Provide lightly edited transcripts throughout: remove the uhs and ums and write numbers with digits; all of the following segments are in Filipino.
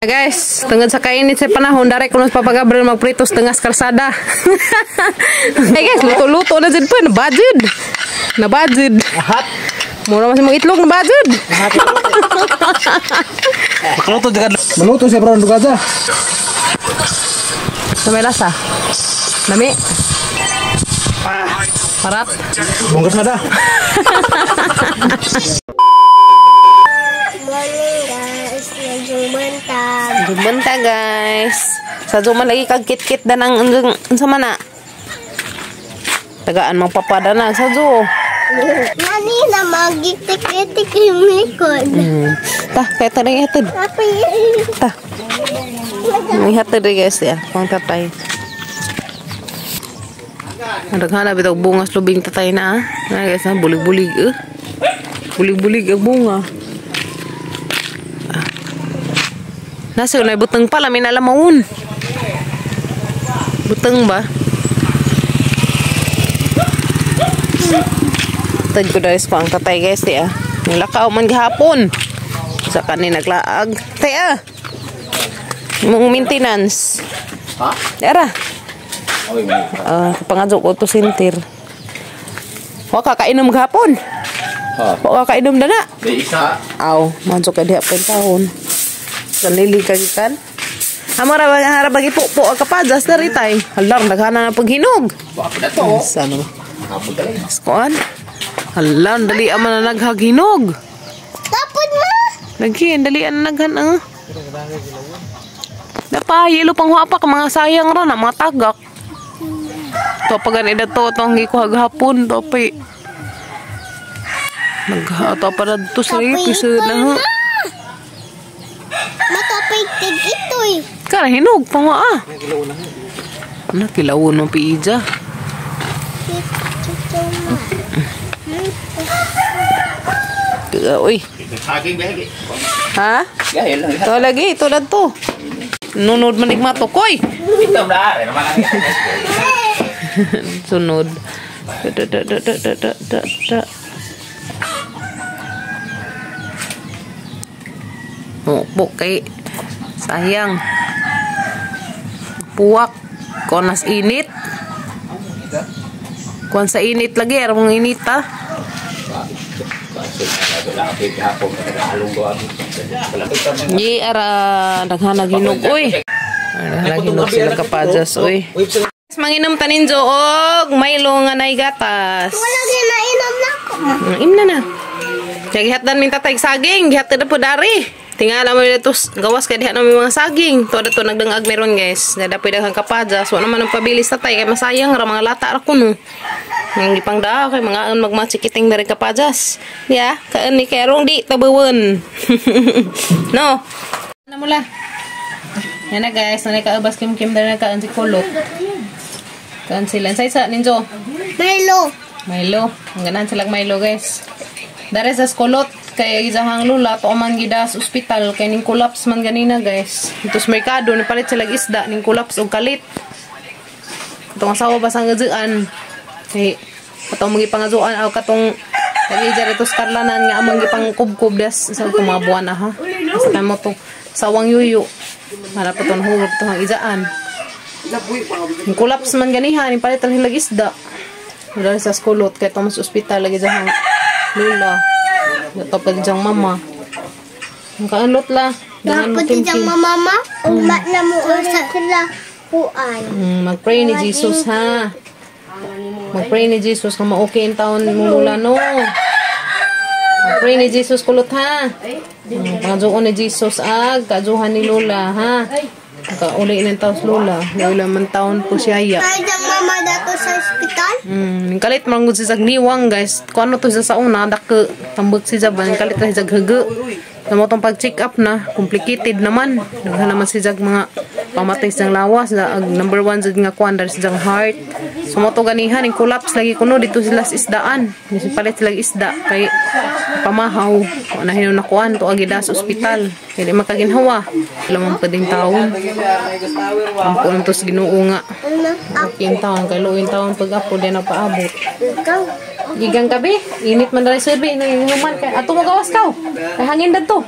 Guys, tengah sa kainit sa panahon direct kuno Papa Gabriel magprito tengah karsada. Guys, luto-luto na jud po na budget. Na budget. Lahat. Mura masih mau itlog na budget. Luto juga. Meluto siya bro duga aja. Sampai rasa. Nami. Parat. Bungkus nada. Jumenta guys. Sa Juman lagi kagkit-kit dan ang sa mana. Tagaan magpapada na sa Ju. Nani na magitik-itik yung likod. Tah, kaya tadi hatid. Apa yun? Tah. May hatid guys ya, pang tatay. Naghanap ito bunga lubing tatay na. Na guys, bulig-bulig bulig-bulig ang bunga. Nasa yun ay buteng pala, may nalamawon. Buteng ba? Tad ko dahil ko ang tatay guys, ya. Nilakaw man gihapon. Sa kanin naglaag. Tay mong maintenance. Ha? Dara. Pangadyo ko to sintir. Huwag kakainom gihapon. Huwag kakainom na na. Di isa. Aw, mansok ka diha pa tahon. Sanili kagikan. Amara bagi po kapadas na ritay. Halang naghana na paghinog. Bakit na to? Sano? Skoan. Halang dali aman na naghaginog. Tapos na! Lagi dali an naghan Dapa yelo pang huapa ka mga sayang ra na mga tagak. To pagan ida to tong giko hagahapon to pay. Naghato para to sa episode na. Matapay-tig ito eh. Kara hinog pang waa. Nakilawon mo piija. Uy. Ha? Ito lagi, ito na to. Nunod man igmato koy. Ito na rin naman. Sunod. Oh, kay sayang. Puwak. Konas init. Kuan sa init lagi, arang init ha. Di ara daghana ginog oy. Daghana ginog sila kapajas oy. Manginom tanin jo og Milo nga nay gatas. Wala ginainom na ako. Imna na. Kaya gihatdan min tatay saging, gihatdan na po dari. Tingala mo dito gawas kay diha na may mga saging. To dato nagdangag meron guys. Nga dapoy daghang kapajas, wa naman ang pabilis tatay kay masayang ra mga lata ra kuno. Ang gipang daw kay mga magmatsikiting dari kapajas. Ya, kaan ni kerong di tabawan. No. Ano mula? Yan na guys, nanay kaabas kim-kim dari na kaan si Kulot. Kaan sila. Say sa ninjo? Milo. Milo. Ang ganan silang Milo guys. Dari sa Kulot kay gizahang lula to man gidas ospital kay ning collapse man ganina guys. Ito sa merkado ni palit sila isda ning collapse og kalit. Katong asawa basang gajuan. Kay katong mga pangajuan aw katong lagi jare to skarlanan nga among gipang kubkub das sa mga buwan na ha. Sa tamo to sawang yuyu. Para pa ton hugod to ang ijaan. Ning collapse man ganiha ni palit sila isda. Dali sa Kulot kay to mas ospital lagi jahang lula. Ito pa diyang mama. Ang kaanlot la. Dapat diyang mama. Umat na mo sa sila. Kuan. Mag-pray ni Jesus ha. Mag-pray ni Jesus kung ma-okay ang taon mo lula no. Mag-pray ni Jesus Kulot ha. Pangajuon ni Jesus kajuhan ni Lola ha. Kauli ng taos Lola. Lola man taon po siya ya. Kaya diyang mama dato sa ospital? Kalit marang si Zagniwang guys. Kung ano to sa una, dake tambag si Zaban. Kalit na si Zaghege. Namo tong pag-check up na. Complicated naman. Naghan naman si Zag mga pamatay sa lawas. Number 1 Zag nga kuan dari si Zag heart. So mo to ganihan. Yung collapse lagi kuno. Dito sila sa isdaan. Kasi palit sila isda. Kay pamahaw. Kung nahinom na kuan. To agida sa ospital. Kaya di makaginhawa. Lamang pa ding taon. Ang kulang to sa Ginoo nga. Aking taon. Kay luwin taon pag-apo din na paabot. Ikaw? Gigang kabi, init man dali sir bi nanginguman kay ato mo gawas ka. Kay hangin dadto.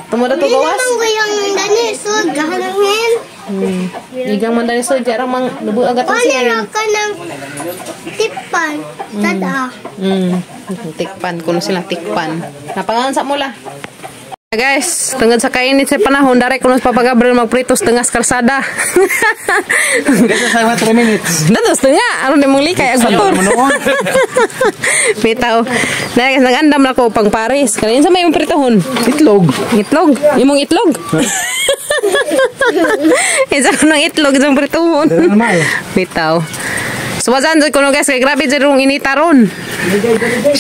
Tumo dadto gawas. Ang gayang dani so gahangin. Gigang man dali sir jarang mang nubu agad ang siya. Wala ka ng tipan. Tada. Tikpan kuno silang tikpan. Napangan sa mula. Guys, tungod sa kainit sa panahon, direct kuno sa Papa-Gabriel magpritos tengah kalsada. Kasi sa 3 minutes. Datos tengah, aron ni mong likay ag batur. Bitaw. Na guys, nagandam na ko pang Paris. Kanin sa may imong pritohon? Itlog. Itlog? Imong itlog? Isa ko ng itlog sa pritohon. Normal. Bitaw. Suwasan dyan ko no guys, kay grabe dyan rung inita ron.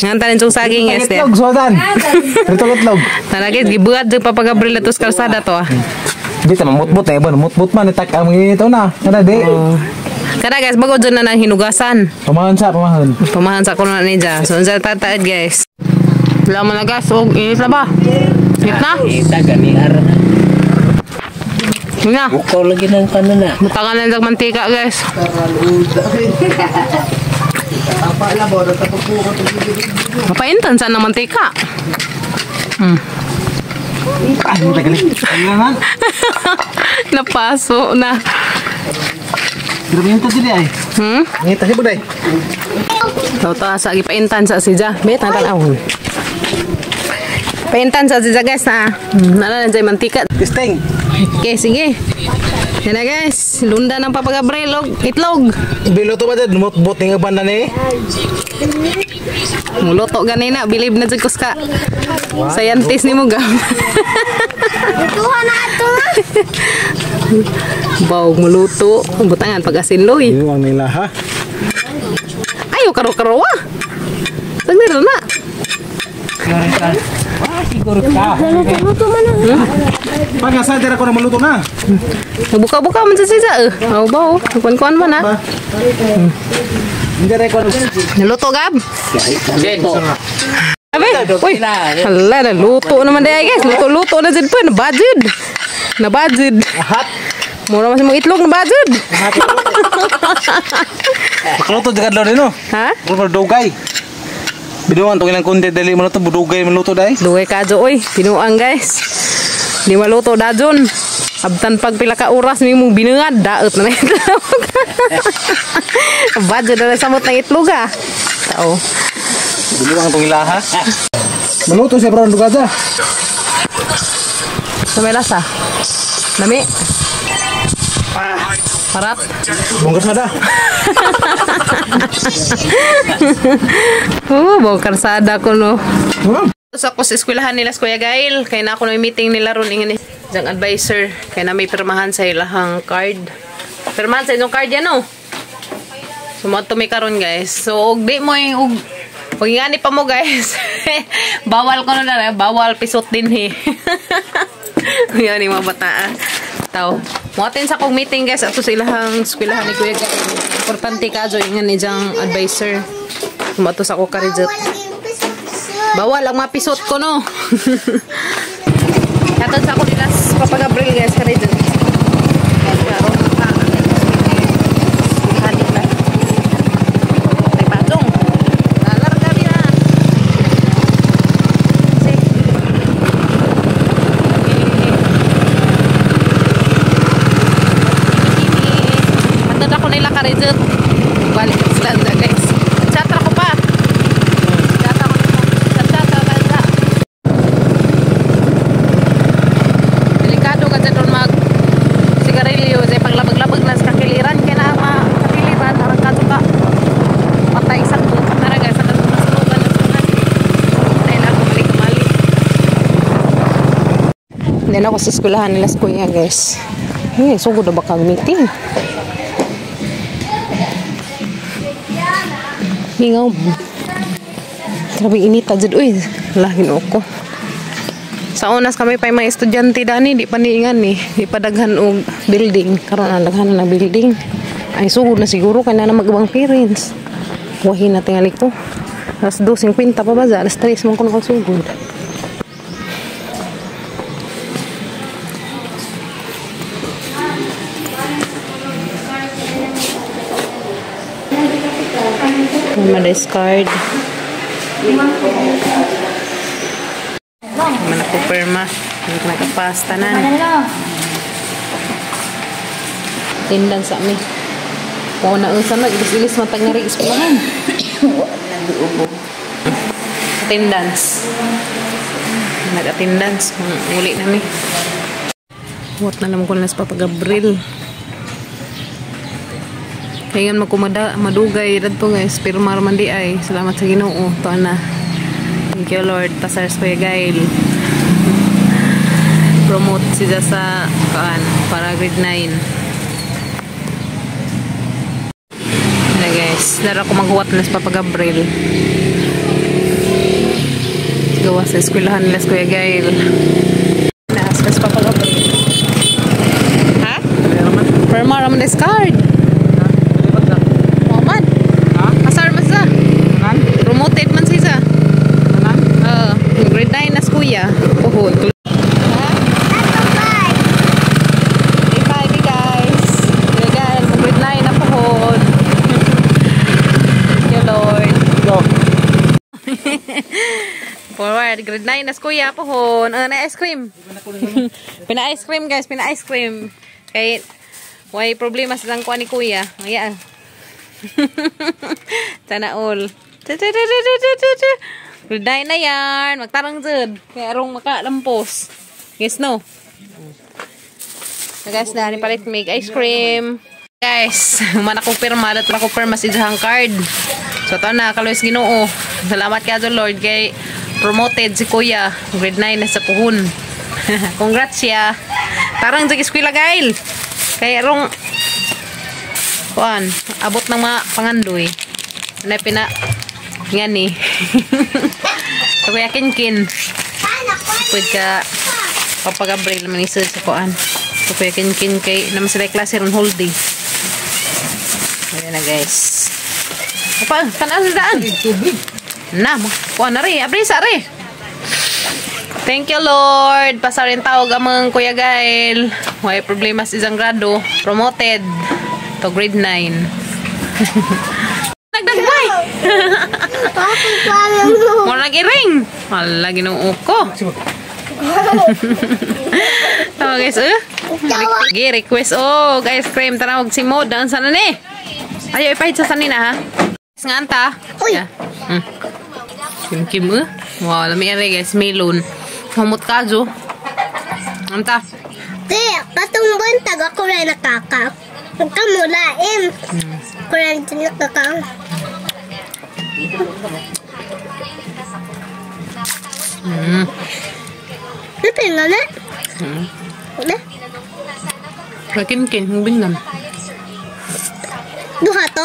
Ngantanin yung saging guys. Itlog, suwasan. Itlog. Talagit, gibuhat dyan Papa-Gabriel na tos kalsada to ah. Di ta mamutmut eh, mutmut man itak ang ito na. Kada di. Kada guys, bago dyan na ng hinugasan. Pamahan. Pamahan sa kuno ni dyan. So, dyan tataad guys. Wala mo na guys, init na ba? Init na? Ita ganiar na. Yun na. Bukaw lagi ng kanana. Butangan na ng mantika guys. Mapaintan saan ng mantika? Napaso na. Grabe yung tadi ay. Ngita si buday. Tau asa gipaintan sa sija. Bet tan-awon. Paintan sa sija guys na. Nala na jay mantika. Testing. Okay, sige. Yan na guys. Lunda ng Papa-Gabriel itlog. Biloto ba dyan? Mutbot nga banda ni? Muluto ganina. Believe na dyan ka. Scientist ni mo gam. Tuhan na ito nga. Bawag muluto. Butangan pag-asin loy. Yung ang nila ha? Ayaw karo-karo ah. Sagdiro na. Siguro ka. Pag-asa dyan ako na maluto na. Buka-buka man sa sisa. Baw. Kuan-kuan man ha. Hindi rin ako. Naluto gab. Dito. Abi, uy. Hala, naluto naman dahil guys. Luto-luto na dyan po. Nabadjid. Ahat. Mura masih mong itlog nabadjid. Maluto dyan ka rin no? Ha? Maluto dugay. Binuang itong ilang kundi dali maluto. Budugay maluto dahil. Dugay kadyo oy. Pinuang guys. Di maluto dajon. Abtan pag pila ka oras ni mong binungad. Daot na ito. Badjid na samot ng itlog ha. Tao. Binuang itong ilaha. Maluto siya bro. Dugay dyan. Sa may lasa. Lami. Parat. Bongkar sada. Bongkar sada ko no. Tapos ako sa eskwelahan nila Kuya Gail. Kaya na ako na meeting nila ron ingin jang advisor. Kaya na may pirmahan sa ilahang card. Pirmahan sa inyong card yan no. Sumato may karon guys. So og di mo yung pag ingani pa mo guys. Bawal ko na bawal pisot din he. Yan yung mga bataan. Tao. Muatin sa kong meeting guys ato sa ilahang eskwelahan ni Kuya Gail. Importante ka jo ingani jang advisor. Sumato sa ko karijat. Bawal ang mapisot ko no. Katod sa ako nila Papa-Gabriel guys karijat. Balik sila guys. Chatra ko pa. Chatra ko. Chatra banda. Delikado ka dyan mag sigarilyo. Say paglabag-labag na sa kakiliran. Kaya na kakiliran. Narangkado ka. Patay sa tukan na guys. Sa kasunugan na sunan. Patay na ako mali-mali. Hindi na ako sa eskwelahan nila sa kuya guys. Sugod na ba kang meeting? Hingaw. Grabe inita dyan. Uy, lahin ako. Sa unas kami pa yung mga estudyante dani. Di pa niingan eh. Di pa daghan og building. Karoon na daghan na building. Ay, sugod na siguro. Kaya na mag-ibang parents. Wahin na tingali ko. Alas 2:50 pa ba? Alas 3 man ko nakasugod. Ma-discard. Manakupirma. Nagpasta na. Tindan sa amin. Kung naunsan na, ilis-ilis matag nga rin ispulahan. Attendance. Nag-attendance. Uli namin. Huwag na naman ko na sa Papa-Gabriel. Kaya nga madugay dito guys. Pero maraman di ay. Salamat sa Ginoo. Ito na. Thank you Lord. Pasar sa Kuya Gail. Promote siya sa para grade 9. Guys, nara ko maghuwat na sa Papa-Gabriel. Gawa sa eskwelahan nila sa Kuya Gail. Naas ka sa Papa-Gabriel. Ha? Perma raman discard. Maman. Pasar man sa. Promoted man siya. Grade 9 na sa Kuya. Puhod. Forward, grade 9 na Kuya pohon. Na ice cream. Pina-ice cream guys, pina-ice cream. Kay way problema sa kuha ni Kuya. Ayan. Sana all. Grade 9 na yan. Magtarang dyan. Kaya arong makalampos. Yes, no? So guys, na palit make ice cream. Guys, manakupirma. Dato nakupirma si Jahang card. So ito na, Kalois Ginoo. Salamat ka doon Lord. Kay promoted si Kuya. Grade 9 na sa puhon. Congrats siya. Tarang dyan eskwela Gail. Kaya rong abot ng mga pangandoy. Na pina nga ni. So Kuya Kinkin. Pwede ka Papa-Gabriel manisod sa kuan. So Kuya Kinkin kay naman sila klase ron whole day. Ayan na guys. Apa? Kanaan sa daan. Na, kuha na rin. Abrisa rin. Thank you, Lord. Pasarin tawag amang Kuya Gail. May problema sa isang grado. Promoted to grade 9. Nagdagmay. Mo nag-iring. Hala, ginoo ko. Tama guys, request. Oh, guys, cream. Tanawag si Mod. Ang sana ni? Ayaw, ipahit sa sanina, ha? Nga anta. Yeah. Kim wow, lami rin guys, melon. Humot ka, Jo. Anta. Di, katong bantag ako rin nakaka. Pagkamulain. Ako rin nakaka. Napin nga na? Wala? Rakin-kin, hubing lang. Duha to?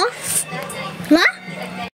Wah?